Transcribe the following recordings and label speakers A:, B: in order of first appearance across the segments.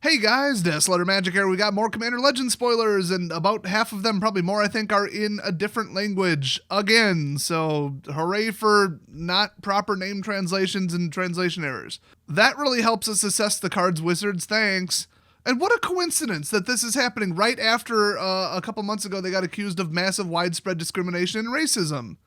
A: Hey guys, Deathslider Magic here. We got more Commander Legends spoilers, and about half of them, probably more I think, are in a different language again. So hooray for not proper name translations and translation errors. That really helps us assess the card's wizards, thanks. And what a coincidence that this is happening right after a couple months ago they got accused of massive widespread discrimination and racism.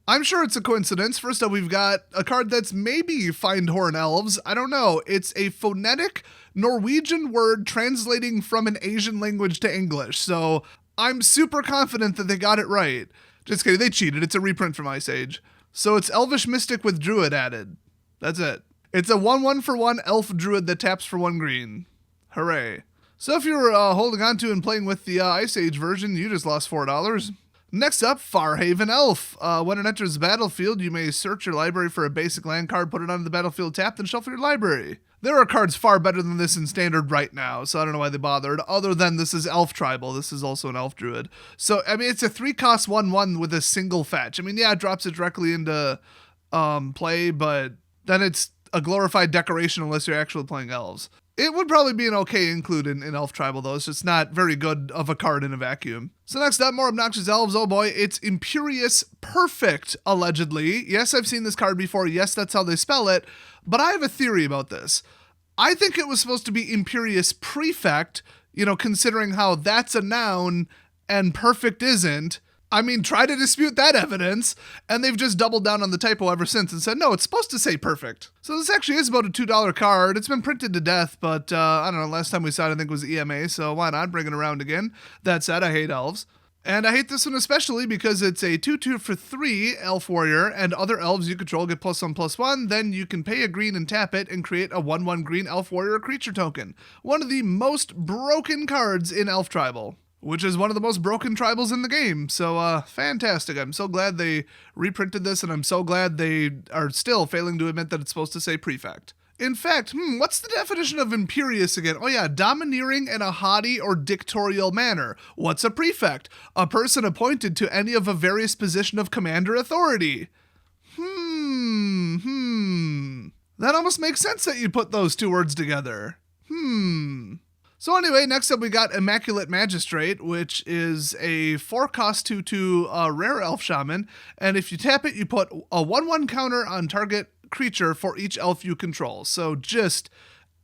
A: I'm sure it's a coincidence. First up, we've got a card that's maybe Findhorn Elves. I don't know. It's a phonetic Norwegian word translating from an Asian language to English. So I'm super confident that they got it right. Just kidding. They cheated. It's a reprint from Ice Age. So it's Elvish Mystic with Druid added. That's it. It's a 1/1 for 1 elf druid that taps for 1 green. Hooray. So if you're holding on to and playing with the Ice Age version, you just lost $4. Next up, Farhaven Elf. When it enters the battlefield, you may search your library for a basic land card, put it onto the battlefield tapped, and shuffle your library. There are cards far better than this in Standard right now, so I don't know why they bothered, other than this is Elf Tribal. This is also an Elf Druid. So, I mean, it's a 3-cost 1/1 with a single fetch. I mean, yeah, it drops it directly into play, but then it's a glorified decoration unless you're actually playing Elves. It would probably be an okay include in Elf Tribal, though. It's just not very good of a card in a vacuum. So next up, more obnoxious elves. Oh boy, it's Imperious Perfect, allegedly. Yes, I've seen this card before. Yes, that's how they spell it. But I have a theory about this. I think it was supposed to be Imperious Prefect, considering how that's a noun and perfect isn't. I mean, try to dispute that evidence, and they've just doubled down on the typo ever since and said, no, it's supposed to say perfect. So this actually is about a $2 card. It's been printed to death, but I don't know, last time we saw it I think was EMA, so why not bring it around again? That said, I hate elves. And I hate this one especially because it's a 2/2 for 3 elf warrior, and other elves you control get +1/+1, then you can pay a green and tap it and create a 1/1 green elf warrior creature token. One of the most broken cards in Elf Tribal, which is one of the most broken tribals in the game. So, fantastic. I'm so glad they reprinted this, and I'm so glad they are still failing to admit that it's supposed to say prefect. In fact, what's the definition of imperious again? Oh yeah, domineering in a haughty or dictatorial manner. What's a prefect? A person appointed to any of a various position of commander authority. That almost makes sense that you put those two words together. So anyway, next up we got Immaculate Magistrate, which is a 4-cost 2/2 rare elf shaman, and if you tap it, you put a 1/1 counter on target creature for each elf you control. So just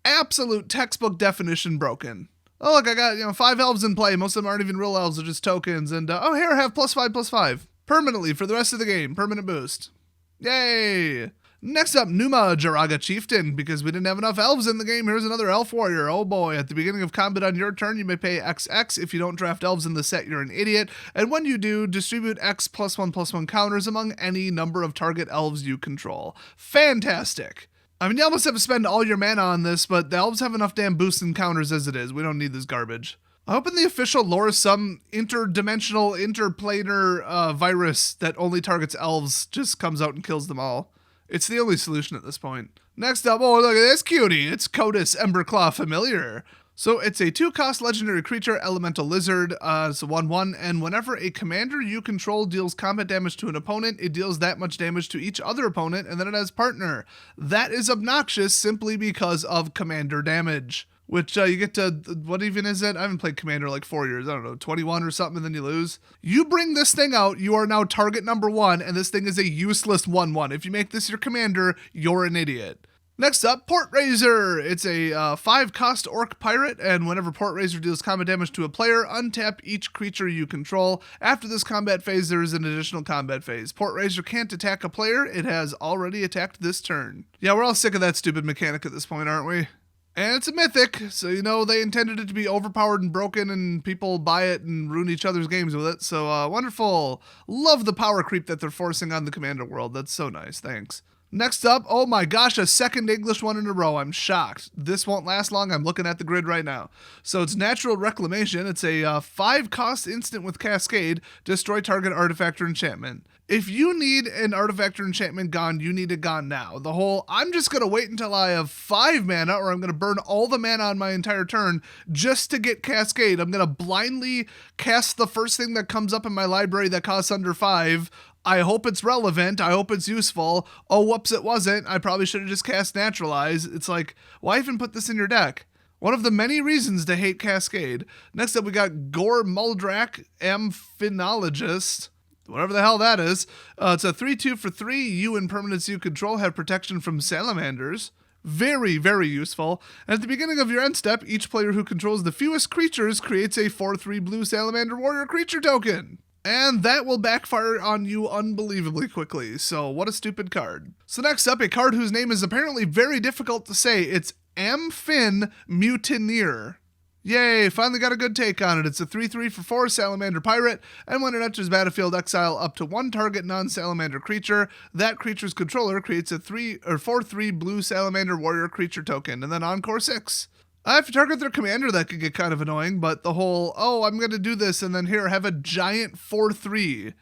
A: absolute textbook definition broken. Oh look, I got 5 elves in play. Most of them aren't even real elves, they're just tokens. And oh here, have +5/+5 permanently for the rest of the game. Permanent boost. Yay! Next up, Numa Jaraga Chieftain. Because we didn't have enough elves in the game, here's another elf warrior. Oh boy, at the beginning of combat on your turn, you may pay XX. If you don't draft elves in the set, you're an idiot. And when you do, distribute X +1/+1 counters among any number of target elves you control. Fantastic. I mean, you almost have to spend all your mana on this, but the elves have enough damn boosts and counters as it is. We don't need this garbage. I hope in the official lore some interdimensional, interplanar virus that only targets elves just comes out and kills them all. It's the only solution at this point. Next up, oh look at this cutie. It's Cotus Emberclaw Familiar. So it's a 2-cost legendary creature, elemental lizard. It's a 1/1, and whenever a commander you control deals combat damage to an opponent, it deals that much damage to each other opponent, and then it has partner. That is obnoxious simply because of commander damage. Which you get to, what even is it? I haven't played Commander in like 4 years. I don't know, 21 or something, and then you lose. You bring this thing out, you are now target number 1, and this thing is a useless 1/1. If you make this your commander, you're an idiot. Next up, Portraiser. It's a 5-cost orc pirate, and whenever Portraiser deals combat damage to a player, untap each creature you control. After this combat phase, there is an additional combat phase. Portraiser can't attack a player. It has already attacked this turn. Yeah, we're all sick of that stupid mechanic at this point, aren't we? And it's a mythic, so they intended it to be overpowered and broken, and people buy it and ruin each other's games with it. So wonderful. Love the power creep that they're forcing on the Commander world. That's so nice. Thanks. Next up, oh my gosh, a second English one in a row. I'm shocked. This won't last long. I'm looking at the grid right now. So it's Natural Reclamation. It's a 5-cost instant with Cascade. Destroy target artifact or enchantment. If you need an artifact or enchantment gone, you need it gone now. The whole, I'm just going to wait until I have 5 mana, or I'm going to burn all the mana on my entire turn just to get Cascade. I'm going to blindly cast the first thing that comes up in my library that costs under 5. I hope it's relevant. I hope it's useful. Oh, whoops, it wasn't. I probably should have just cast Naturalize. It's like, why even put this in your deck? One of the many reasons to hate Cascade. Next up, we got Gore Muldrack, Phenologist. Whatever the hell that is. It's a 3/2 for 3. You and permanents you control have protection from salamanders. Very, very useful. And at the beginning of your end step, each player who controls the fewest creatures creates a 4/3 blue salamander warrior creature token. And that will backfire on you unbelievably quickly. So what a stupid card. So next up, a card whose name is apparently very difficult to say. It's Finn Mutineer. Yay, finally got a good take on it. It's a 3/3 for 4 salamander pirate, and when it enters battlefield, exile up to one target non-salamander creature. That creature's controller creates a 4/3 blue salamander warrior creature token, and then Encore 6. If you target their commander, that could get kind of annoying, but the whole, oh, I'm going to do this, and then here, have a giant 4/3.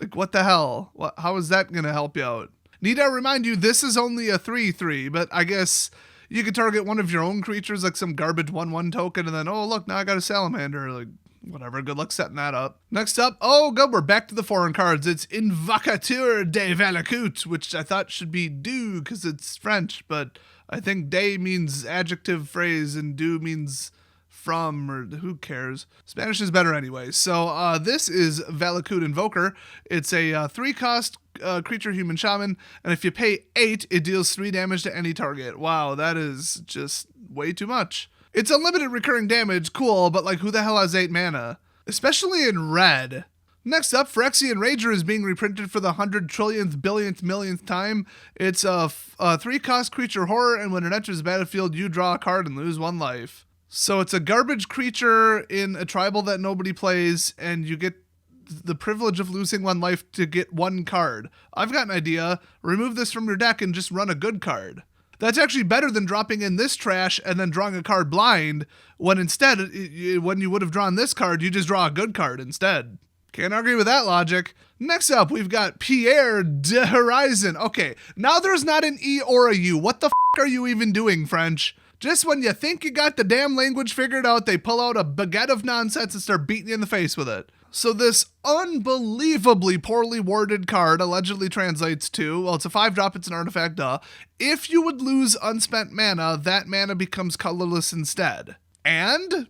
A: Like, what the hell? How is that going to help you out? Need I remind you, this is only a 3/3, but I guess you could target one of your own creatures, like some garbage 1/1 token, and then, oh, look, now I got a salamander. Like, whatever, good luck setting that up. Next up, oh, good, we're back to the foreign cards. It's Invacateur De Vanakut, which I thought should be do, because it's French, but I think de means adjective phrase, and do means from, or who cares? Spanish is better anyway. So this is Valakut Invoker. It's a 3-cost creature human shaman, and if you pay 8, it deals 3 damage to any target. Wow, that is just way too much. It's unlimited recurring damage, cool, but like, who the hell has 8 mana? Especially in red. Next up, Phyrexian Rager is being reprinted for the 100 trillionth billionth millionth time. It's a 3-cost creature horror, and when it enters the battlefield, you draw a card and lose 1 life. So it's a garbage creature in a tribal that nobody plays, and you get the privilege of losing 1 life to get 1 card. I've got an idea. Remove this from your deck and just run a good card. That's actually better than dropping in this trash and then drawing a card blind, when instead, when you would have drawn this card, you just draw a good card instead. Can't argue with that logic. Next up, we've got Pierre de Horizon. Okay, now there's not an E or a U. What the f*** are you even doing, French? Just when you think you got the damn language figured out, they pull out a baguette of nonsense and start beating you in the face with it. So this unbelievably poorly worded card allegedly translates to, well, it's a 5-drop, it's an artifact, duh. If you would lose unspent mana, that mana becomes colorless instead. And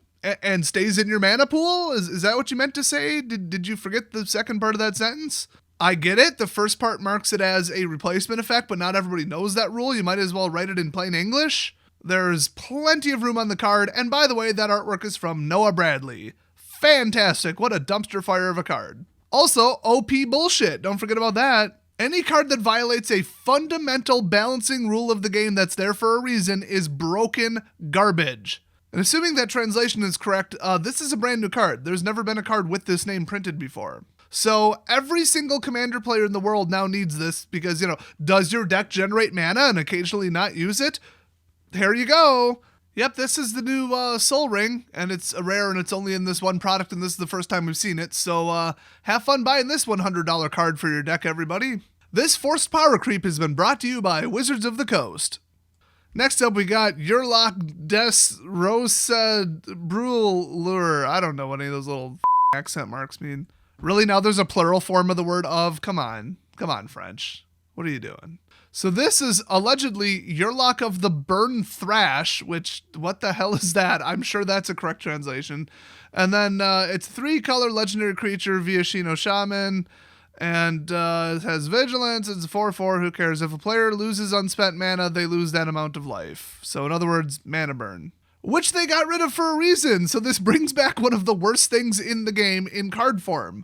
A: stays in your mana pool? Is that what you meant to say? Did you forget the second part of that sentence? I get it. The first part marks it as a replacement effect, but not everybody knows that rule. You might as well write it in plain English. There's plenty of room on the card, and by the way, that artwork is from Noah Bradley. Fantastic. What a dumpster fire of a card. Also, OP bullshit. Don't forget about that. Any card that violates a fundamental balancing rule of the game that's there for a reason is broken garbage. And assuming that translation is correct, this is a brand new card. There's never been a card with this name printed before. So every single commander player in the world now needs this because, does your deck generate mana and occasionally not use it? Here you go. Yep, this is the new Soul Ring, and it's a rare, and it's only in this one product, and this is the first time we've seen it. So have fun buying this $100 card for your deck, everybody. This forced power creep has been brought to you by Wizards of the Coast. Next up, we got Urlock des Rosa Brûlure. I don't know what any of those little accent marks mean. Really? Now there's a plural form of the word of? Come on. Come on, French. What are you doing? So this is allegedly Urlock of the Burn Thrash, which, what the hell is that? I'm sure that's a correct translation. And then it's 3-color legendary creature via Shino Shaman. And it has vigilance. It's a 4/4. Who cares? If a player loses unspent mana, they lose that amount of life. So in other words, mana burn. Which they got rid of for a reason. So this brings back one of the worst things in the game in card form.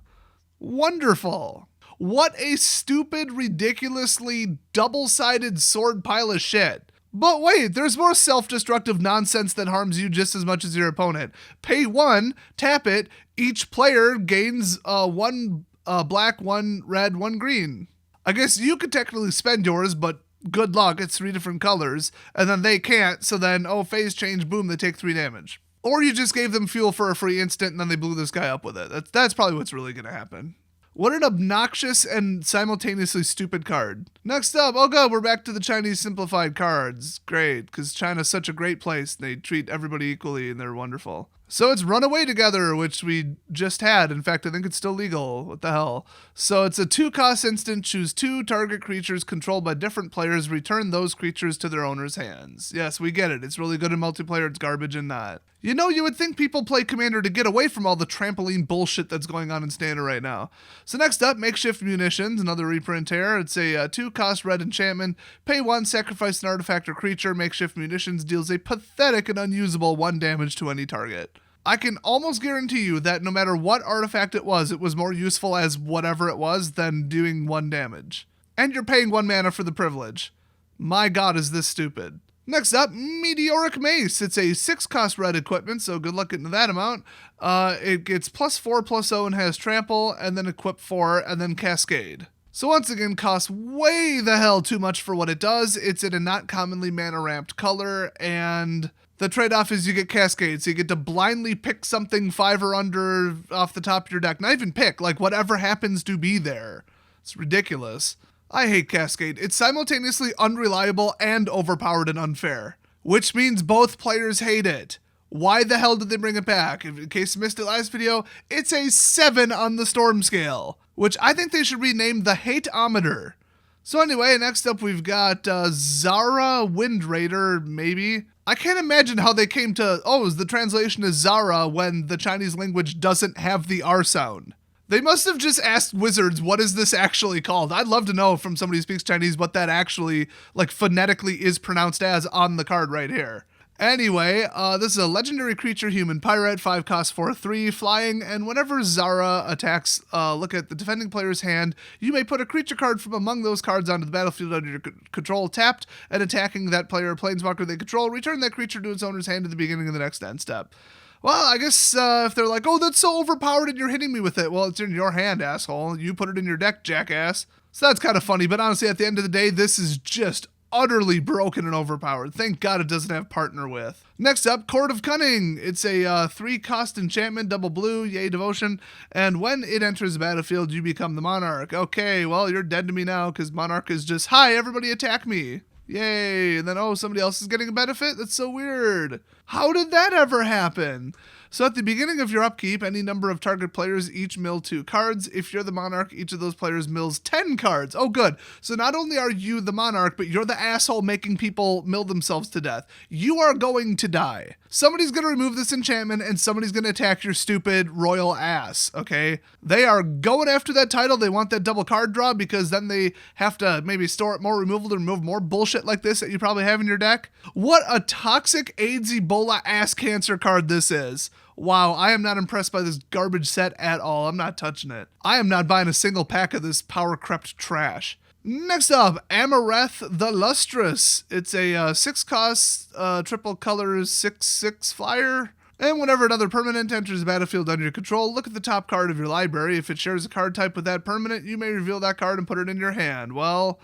A: Wonderful. What a stupid, ridiculously double-sided sword pile of shit. But wait, there's more self-destructive nonsense that harms you just as much as your opponent. Pay 1, tap it. Each player gains 1 black, 1 red, 1 green. I guess you could technically spend yours, but good luck, it's 3 different colors, and then they can't, so then, phase change, boom, they take 3 damage. Or you just gave them fuel for a free instant, and then they blew this guy up with it. That's probably what's really going to happen. What an obnoxious and simultaneously stupid card. Next up, oh god, we're back to the Chinese simplified cards. Great, because China's such a great place, and they treat everybody equally, and they're wonderful. So it's Run Away Together, which we just had. In fact, I think it's still legal. What the hell? So it's a 2-cost instant. Choose 2 target creatures controlled by different players. Return those creatures to their owner's hands. Yes, we get it. It's really good in multiplayer. It's garbage in that. You know, you would think people play Commander to get away from all the trampoline bullshit that's going on in Standard right now. So next up, Makeshift Munitions, another reprint here. It's a 2-cost red enchantment. Pay 1, sacrifice an artifact or creature. Makeshift Munitions deals a pathetic and unusable 1 damage to any target. I can almost guarantee you that no matter what artifact it was more useful as whatever it was than doing 1 damage. And you're paying 1 mana for the privilege. My god, is this stupid. Next up, Meteoric Mace. It's a 6-cost red equipment, so good luck getting to that amount. It gets +4/+0 and has trample, and then equip 4, and then cascade. So once again, costs way the hell too much for what it does. It's in a not commonly mana ramped color, and the trade-off is you get Cascade, so you get to blindly pick something 5 or under off the top of your deck. Not even pick, like whatever happens to be there. It's ridiculous. I hate Cascade. It's simultaneously unreliable and overpowered and unfair, which means both players hate it. Why the hell did they bring it back? In case you missed it last video, it's a 7 on the Storm scale, which I think they should rename the Hate-ometer. So anyway, next up we've got Zara Wind Raider, maybe. I can't imagine how they came to, the translation is Zara when the Chinese language doesn't have the R sound. They must have just asked wizards, what is this actually called? I'd love to know from somebody who speaks Chinese what that actually, phonetically is pronounced as on the card right here. Anyway, this is a legendary creature, human pirate, 5 cost 4/3, flying, and whenever Zara attacks, look at the defending player's hand, you may put a creature card from among those cards onto the battlefield under your control tapped, and attacking that player or planeswalker they control, return that creature to its owner's hand at the beginning of the next end step. Well, I guess if they're like, that's so overpowered and you're hitting me with it, well, it's in your hand, asshole. You put it in your deck, jackass. So that's kind of funny, but honestly, at the end of the day, this is just utterly broken and overpowered. Thank God it doesn't have partner with. Next up, Court of Cunning. It's a 3-cost enchantment, double blue, yay devotion, and when it enters the battlefield, you become the monarch. Okay, well, you're dead to me now, because monarch is just, hi, everybody attack me. Yay, and then, somebody else is getting a benefit? That's so weird. How did that ever happen? So at the beginning of your upkeep, any number of target players each mill 2 cards. If you're the monarch, each of those players mills 10 cards. Oh, good. So not only are you the monarch, but you're the asshole making people mill themselves to death. You are going to die. Somebody's going to remove this enchantment, and somebody's going to attack your stupid royal ass, okay? They are going after that title. They want that double card draw, because then they have to maybe store it more removal to remove more bullshit like this that you probably have in your deck. What a toxic AIDS Ebola ass cancer card this is. Wow, I am not impressed by this garbage set at all. I'm not touching it. I am not buying a single pack of this power-crept trash. Next up, Amarath the Lustrous. It's a 6-cost, triple colors, 6/6 flyer. And whenever another permanent enters the battlefield under your control, look at the top card of your library. If it shares a card type with that permanent, you may reveal that card and put it in your hand. Well,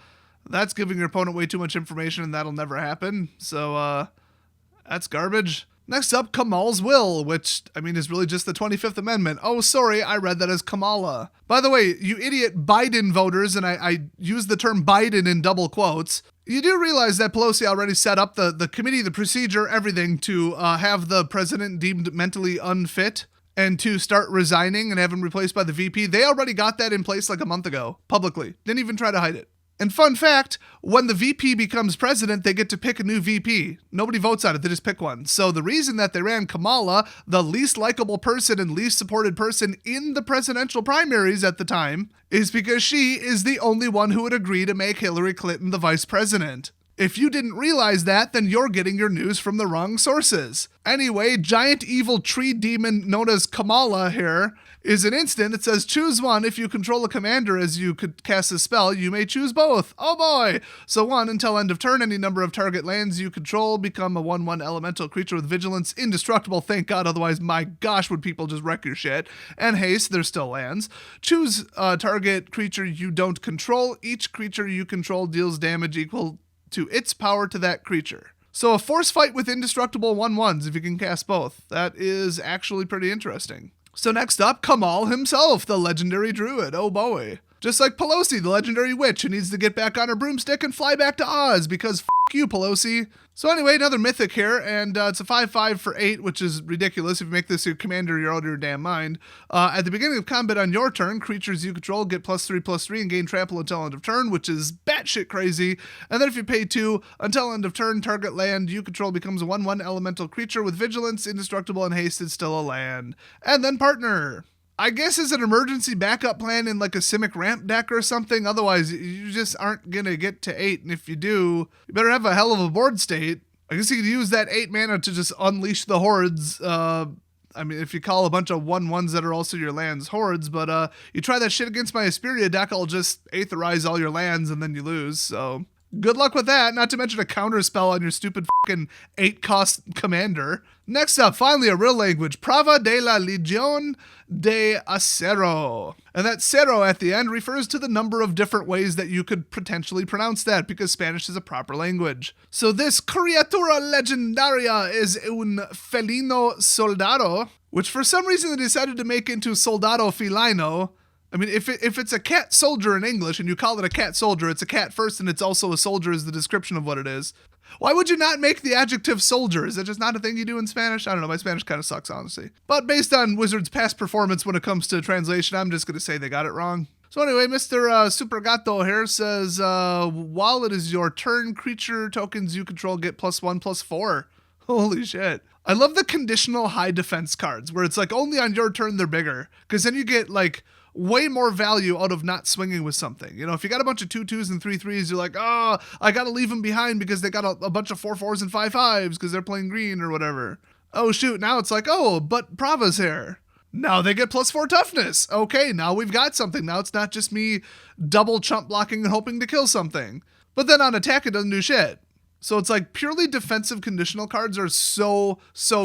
A: that's giving your opponent way too much information, and that'll never happen. So, that's garbage. Next up, Kamal's Will, which, is really just the 25th Amendment. Oh, sorry, I read that as Kamala. By the way, you idiot Biden voters, and I use the term Biden in double quotes, you do realize that Pelosi already set up the committee, the procedure, everything to have the president deemed mentally unfit and to start resigning and have him replaced by the VP. They already got that in place like a month ago, publicly. Didn't even try to hide it. And fun fact, when the VP becomes president, they get to pick a new VP. Nobody votes on it, they just pick one. So the reason that they ran Kamala, the least likable person and least supported person in the presidential primaries at the time, is because she is the only one who would agree to make Hillary Clinton the vice president. If you didn't realize that, then you're getting your news from the wrong sources. Anyway, giant evil tree demon known as Kamala here is an instant. It says choose one. If you control a commander as you could cast a spell, you may choose both. Oh boy! So 1, until end of turn, any number of target lands you control become a 1/1 elemental creature with vigilance, indestructible, thank God, otherwise my gosh would people just wreck your shit. And haste, there's still lands. Choose a target creature you don't control. Each creature you control deals damage equal to its power to that creature. So a force fight with indestructible 1/1s if you can cast both. That is actually pretty interesting. So next up, Kamal himself, the legendary druid. Oh boy. Just like Pelosi, the legendary witch who needs to get back on her broomstick and fly back to Oz because you, Pelosi. So anyway, another mythic here, and it's a 5/5 for 8, which is ridiculous. If you make this your commander, you're out of your damn mind. At the beginning of combat on your turn, creatures you control get +3/+3 and gain trample until end of turn, which is batshit crazy. And then if you pay 2, until end of turn, target land you control becomes a 1/1 elemental creature with vigilance, indestructible, and haste is still a land. And then partner. I guess as an emergency backup plan in like a Simic ramp deck or something. Otherwise, you just aren't going to get to 8. And if you do, you better have a hell of a board state. I guess you could use that 8 mana to just unleash the hordes. I mean, if you call a bunch of 1/1s that are also your lands hordes, but you try that shit against my Asperia deck, I'll just Aetherize all your lands and then you lose. So good luck with that, not to mention a counter spell on your stupid fucking 8-cost commander. Next up, finally a real language, Prava de la Legión de Acero. And that cero at the end refers to the number of different ways that you could potentially pronounce that, because Spanish is a proper language. So this criatura legendaria is un Felino Soldaro, which for some reason they decided to make into Soldado Felino. I mean, if it's a cat soldier in English and you call it a cat soldier, it's a cat first and it's also a soldier is the description of what it is. Why would you not make the adjective soldier? Is that just not a thing you do in Spanish? I don't know. My Spanish kind of sucks, honestly. But based on Wizards' past performance when it comes to translation, I'm just going to say they got it wrong. So anyway, Mr. Super Gato here says, while it is your turn, creature tokens you control get +1/+4. Holy shit. I love the conditional high defense cards where it's like only on your turn they're bigger. Because then you get like way more value out of not swinging with something. You know, if you got a bunch of 2/2s and 3/3s, you're like, oh, I got to leave them behind because they got a bunch of 4/4s and 5/5s because they're playing green or whatever. Oh, shoot. Now it's like, oh, but Prava's here. Now they get +4 toughness. Okay, now we've got something. Now it's not just me double chump blocking and hoping to kill something. But then on attack, it doesn't do shit. So it's like purely defensive conditional cards are so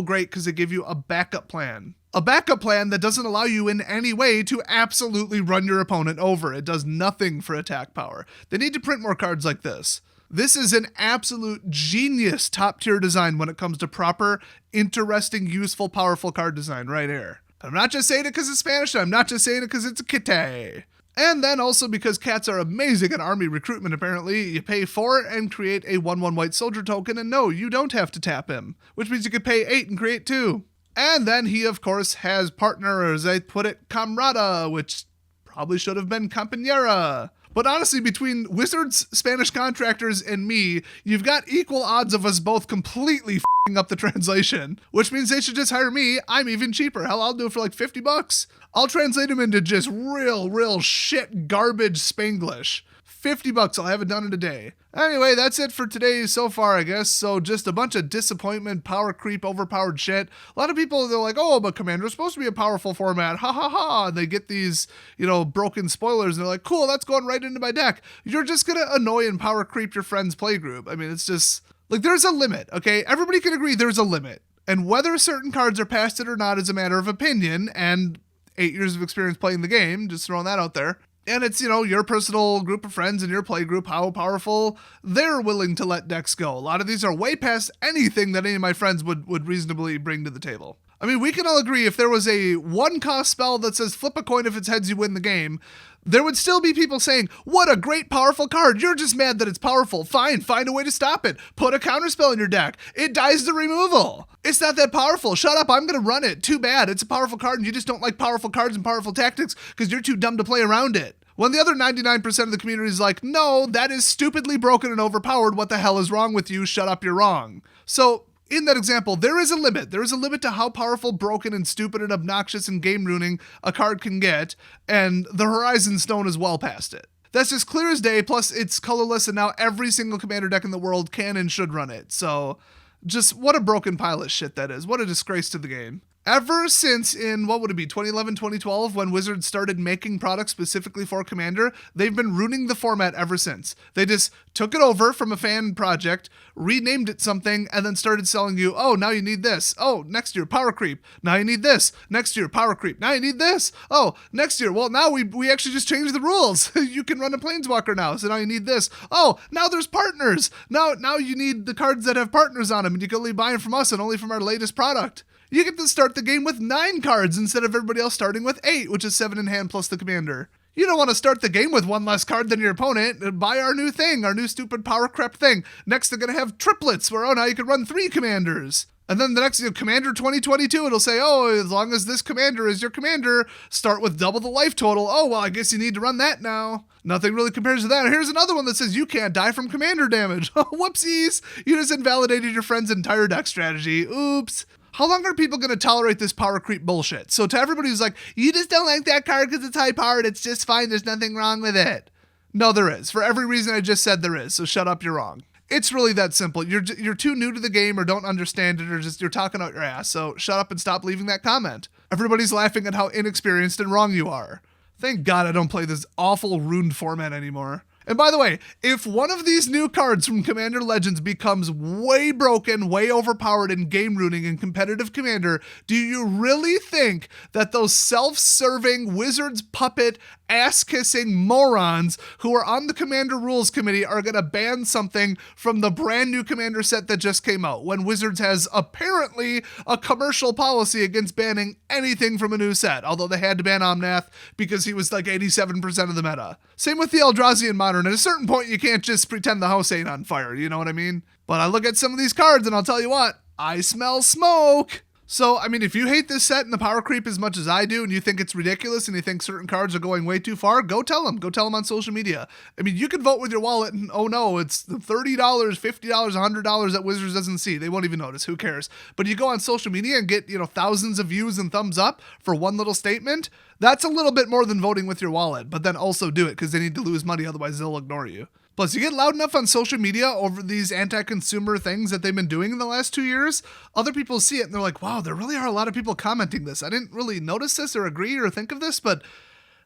A: great because they give you a backup plan. A backup plan that doesn't allow you in any way to absolutely run your opponent over. It does nothing for attack power. They need to print more cards like this. This is an absolute genius top tier design when it comes to proper, interesting, useful, powerful card design right here. I'm not just saying it because it's Spanish. I'm not just saying it because it's a kitty. And then also because cats are amazing at army recruitment, apparently, you pay 4 and create a 1/1 white soldier token, and no, you don't have to tap him, which means you could pay 8 and create 2. And then he, of course, has partner, or as I put it, Camarada, which probably should have been Compañera. But honestly, between Wizards, Spanish contractors, and me, you've got equal odds of us both completely f***ing up the translation, which means they should just hire me. I'm even cheaper. Hell, I'll do it for like $50. I'll translate them into just real shit garbage Spanglish. $50, I'll have it done in a day. Anyway, that's it for today so far, I guess. So just a bunch of disappointment, power creep, overpowered shit. A lot of people, they're like, oh, but Commander's supposed to be a powerful format. Ha ha ha. And they get these, broken spoilers. And they're like, cool, that's going right into my deck. You're just going to annoy and power creep your friend's playgroup. I mean, it's just, like, there's a limit, okay? Everybody can agree there's a limit. And whether certain cards are past it or not is a matter of opinion and 8 years of experience playing the game. Just throwing that out there. And it's, your personal group of friends and your play group, how powerful they're willing to let decks go. A lot of these are way past anything that any of my friends would reasonably bring to the table. I mean, we can all agree if there was a 1-cost spell that says flip a coin if it's heads you win the game, there would still be people saying, what a great powerful card. You're just mad that it's powerful. Fine, find a way to stop it. Put a counterspell in your deck. It dies to removal. It's not that powerful. Shut up, I'm going to run it. Too bad. It's a powerful card and you just don't like powerful cards and powerful tactics because you're too dumb to play around it. When the other 99% of the community is like, no, that is stupidly broken and overpowered. What the hell is wrong with you? Shut up, you're wrong. So in that example, there is a limit. There is a limit to how powerful, broken, and stupid and obnoxious and game ruining a card can get, and the Horizon Stone is well past it. That's just clear as day, plus it's colorless, and now every single commander deck in the world can and should run it. So just what a broken pile of shit that is. What a disgrace to the game. Ever since in, 2011, 2012, when Wizards started making products specifically for Commander, they've been ruining the format ever since. They just took it over from a fan project, renamed it something, and then started selling you, oh, now you need this. Oh, next year, power creep. Now you need this. Next year, power creep. Now you need this. Oh, next year, well, now we actually just changed the rules. You can run a Planeswalker now, so now you need this. Oh, now there's partners. Now you need the cards that have partners on them, and you can only buy them from us and only from our latest product. You get to start the game with 9 cards instead of everybody else starting with 8, which is 7 in hand plus the commander. You don't want to start the game with one less card than your opponent. Buy our new thing, our new stupid power creep thing. Next, they're going to have triplets where, oh, now you can run 3 commanders. And then the next, Commander 2022, it'll say, oh, as long as this commander is your commander, start with double the life total. Oh, well, I guess you need to run that now. Nothing really compares to that. Here's another one that says you can't die from commander damage. Whoopsies. You just invalidated your friend's entire deck strategy. Oops. How long are people going to tolerate this power creep bullshit? So to everybody who's like, you just don't like that card because it's high powered, it's just fine, there's nothing wrong with it. No, there is. For every reason I just said, there is. So shut up, you're wrong. It's really that simple. You're too new to the game or don't understand it or just you're talking out your ass. So shut up and stop leaving that comment. Everybody's laughing at how inexperienced and wrong you are. Thank God I don't play this awful ruined format anymore. And by the way, if one of these new cards from Commander Legends becomes way broken, way overpowered in game ruining and competitive Commander, do you really think that those self-serving Wizards puppet ass-kissing morons who are on the Commander Rules Committee are going to ban something from the brand new Commander set that just came out, when Wizards has apparently a commercial policy against banning anything from a new set, although they had to ban Omnath because he was like 87% of the meta. Same with the Eldrazi Modern. At a certain point, you can't just pretend the house ain't on fire, you know what I mean? But I look at some of these cards and I'll tell you what, I smell smoke. So, I mean, if you hate this set and the power creep as much as I do and you think it's ridiculous and you think certain cards are going way too far, go tell them. Go tell them on social media. I mean, you can vote with your wallet and, oh no, it's $30, $50, $100 that Wizards doesn't see. They won't even notice. Who cares? But you go on social media and get, thousands of views and thumbs up for one little statement. That's a little bit more than voting with your wallet, but then also do it because they need to lose money. Otherwise, they'll ignore you. Plus, you get loud enough on social media over these anti-consumer things that they've been doing in the last 2 years, other people see it and they're like, wow, there really are a lot of people commenting this. I didn't really notice this or agree or think of this, but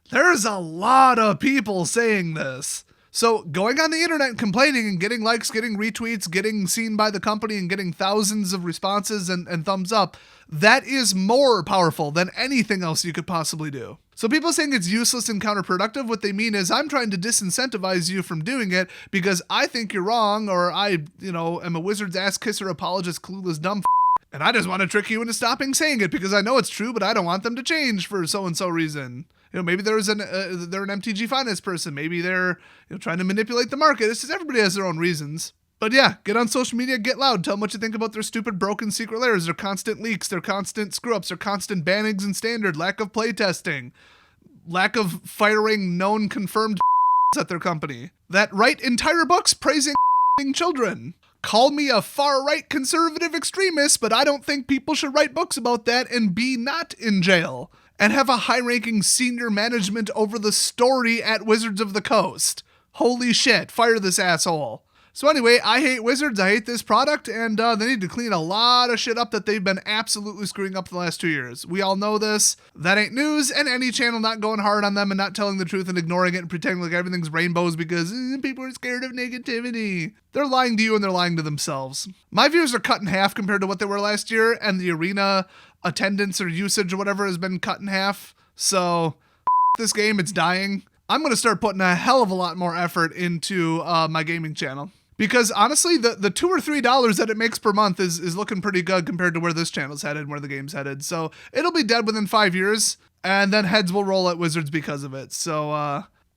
A: there's a lot of people saying this. So going on the internet and complaining and getting likes, getting retweets, getting seen by the company and getting thousands of responses and thumbs up, that is more powerful than anything else you could possibly do. So people saying it's useless and counterproductive, what they mean is I'm trying to disincentivize you from doing it because I think you're wrong, or I, am a Wizard's ass kisser, apologist, clueless, dumb and I just want to trick you into stopping saying it because I know it's true, but I don't want them to change for so-and-so reason. Maybe they're an MTG finance person. Maybe they're trying to manipulate the market. It's just everybody has their own reasons. But yeah, get on social media, get loud, tell them what you think about their stupid broken secret layers, their constant leaks, their constant screw-ups, their constant bannings and standard, lack of playtesting, lack of firing known confirmed at their company, that write entire books praising children. Call me a far-right conservative extremist, but I don't think people should write books about that and be not in jail, and have a high-ranking senior management over the story at Wizards of the Coast. Holy shit, fire this asshole. So anyway, I hate Wizards, I hate this product, and they need to clean a lot of shit up that they've been absolutely screwing up the last 2 years. We all know this. That ain't news, and any channel not going hard on them and not telling the truth and ignoring it and pretending like everything's rainbows because people are scared of negativity. They're lying to you and they're lying to themselves. My views are cut in half compared to what they were last year, and the arena attendance or usage or whatever has been cut in half. So, this game, it's dying. I'm going to start putting a hell of a lot more effort into my gaming channel. Because honestly, the $2 or $3 that it makes per month is looking pretty good compared to where this channel's headed and where the game's headed. So it'll be dead within 5 years, and then heads will roll at Wizards because of it. So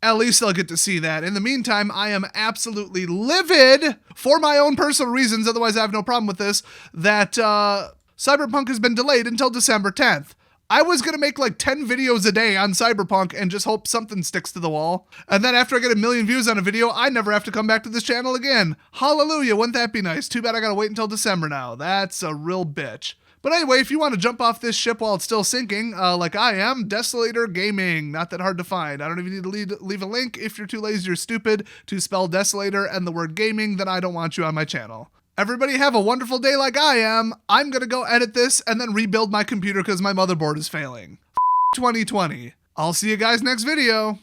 A: at least I'll get to see that. In the meantime, I am absolutely livid for my own personal reasons, otherwise I have no problem with this, that Cyberpunk has been delayed until December 10th. I was going to make like 10 videos a day on Cyberpunk and just hope something sticks to the wall. And then after I get 1 million views on a video, I never have to come back to this channel again. Hallelujah, wouldn't that be nice? Too bad I got to wait until December now. That's a real bitch. But anyway, if you want to jump off this ship while it's still sinking, like I am, Desolator Gaming. Not that hard to find. I don't even need to leave a link. If you're too lazy or stupid to spell Desolator and the word gaming, then I don't want you on my channel. Everybody have a wonderful day like I am. I'm going to go edit this and then rebuild my computer because my motherboard is failing. 2020. I'll see you guys next video.